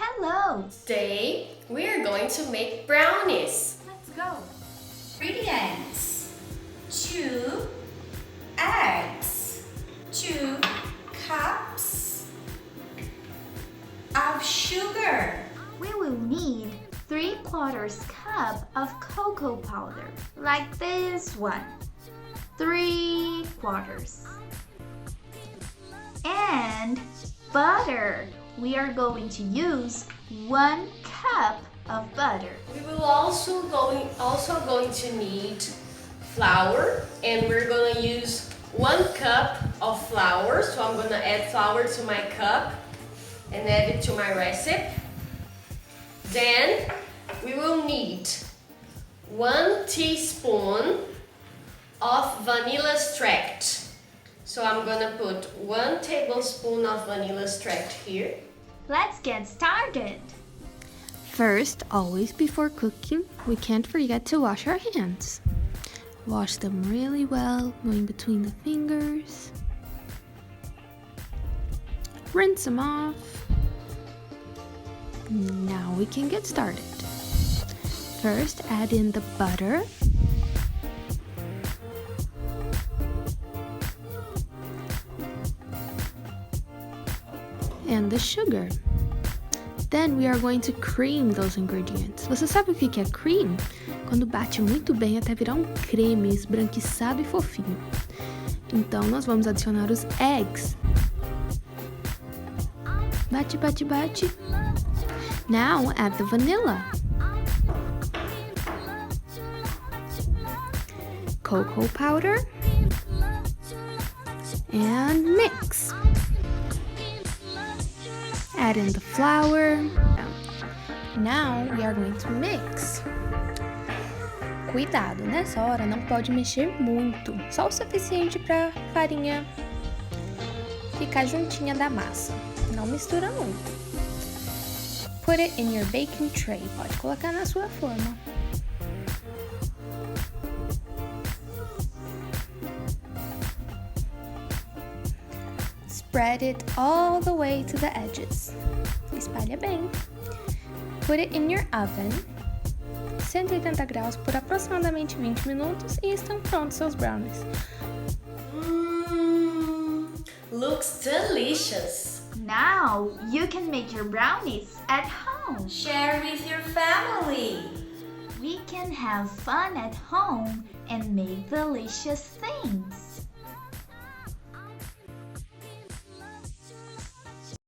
Hello! Today, we are going to make brownies. Let's go! Ingredients: 2 eggs, 2 cups of sugar, We will need 3/4 cup of cocoa powder, like this one. 3/4. And butter. We are going to use 1 cup of butter. We will also going to need flour, and we're going to use 1 cup of flour. So I'm going to add flour to my cup and add it to my recipe. Then we will need 1 teaspoon of vanilla extract. So I'm going to put 1 tablespoon of vanilla extract here. Let's get started. First, always before cooking, we can't forget to wash our hands. Wash them really well, going between the fingers. Rinse them off. Now we can get started. First, add in the butter. And the sugar. Then we are going to cream those ingredients. Você sabe o que é cream? Quando bate muito bem até virar um creme esbranquiçado e fofinho. Então nós vamos adicionar os eggs. Bate, bate, bate. Now add the vanilla. Cocoa powder. And mix. Add in the flour. Now we are going to mix. Cuidado, nessa hora não pode mexer muito, só o suficiente para a farinha ficar juntinha da massa. Não mistura muito. Put it in your baking tray. Pode colocar na sua forma. Spread it all the way to the edges. Espalha bem. Put it in your oven. 180 graus por aproximadamente 20 minutos e estão prontos seus brownies. Looks delicious. Now you can make your brownies at home. share with your family. We can have fun at home and make delicious things.